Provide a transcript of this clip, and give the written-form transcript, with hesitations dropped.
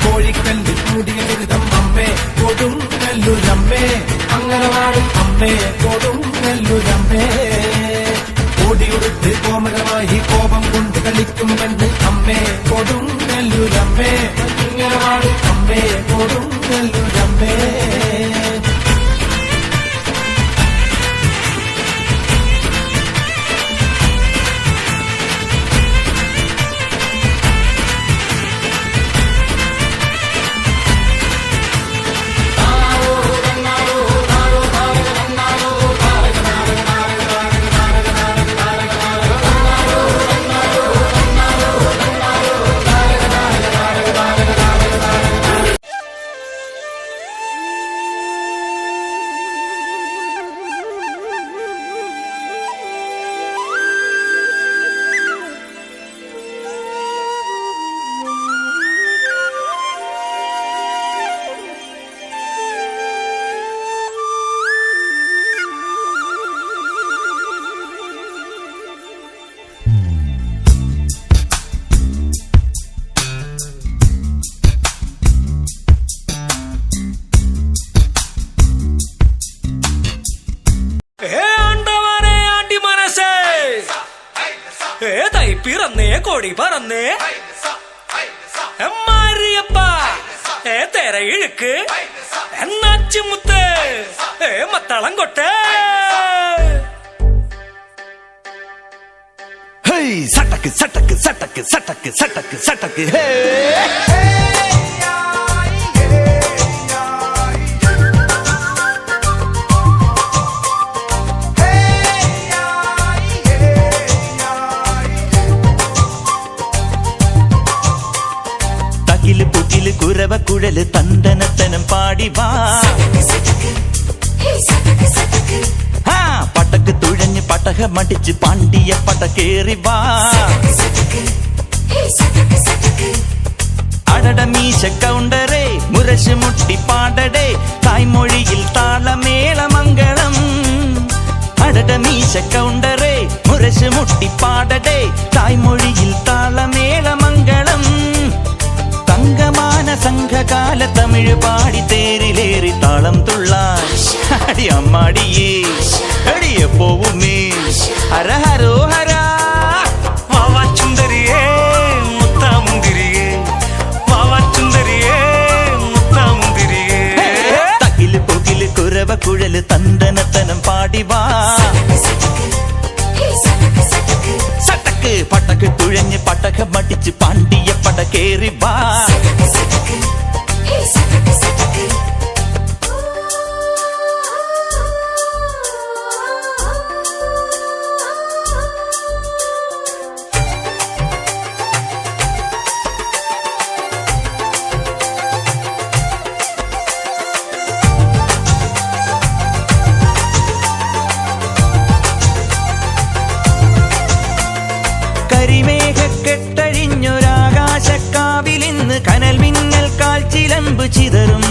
കോഴിക്കല്ലിൽ മൂടിയ ദുരിതം അമ്മേ കൊടുങ്ങല്ലൂരമ്മേ അംഗനവാടി അമ്മേ കൊടുങ്ങല്ലൂരമ്മേ ഓടിയുടുത്ത് കോമരമായി കോപം കൊണ്ട് കളിക്കും പെണ്ണ് അമ്മേ കൊടുങ്ങല്ലൂരമ്മേ അംഗനവാടി അമ്മേ കൊടുങ്ങല്ലൂരമ്മേ കൊടി പറന്ന് മാരിയപ്പ തെര ഇഴുക്ക് എന്നാച്ചുമുത്ത് മത്തളം കൊട്ട് சட்டக்கு சட்டக்கு சட்டக்கு சட்டக்கு சட்டக்கு சட்டக்கு ஹே தகிலு புகிலு குரவ குழலு தந்தனத்தனம் பாடி வா பட்டக்கு துழஞ்சு பட்டக மடிச்சு பாண்டிய பட்டக்கேறி வா அடட மீச கவுண்டரே முரசு முட்டி பாடடே தாய்மொழியில் தாள மேள மங்களம் அடட மீச கவுண்டரே முரசு முட்டி பாடடே தாய்மொழியில் தாள மேள மங்களம் தங்கமான சங்ககால தமிழ் பாடி தேரிலேறி தாளம் துள்ளாய் அடி அம்மாடியே அடிய போவுமே ஹர ஹரோ ஹரா வாவா சுந்தரியே முத்தா முந்திரியே வாவா சுந்தரியே முத்தா முந்திரியே தகிலு புகிலு குரவ குழலு தந்தனத்தனம் பாடி வா சட்டக்கு பட்டக்கு துழஞ்சு பட்டக மடிச்சு பாண்டிய படக்கேறி வா കരിമേഘ കെട്ടഴിഞ്ഞൊരാകാശക്കാവിലിന്ന് കനൽ മിന്നൽ കാൽച്ചിലമ്പ് ചിതറും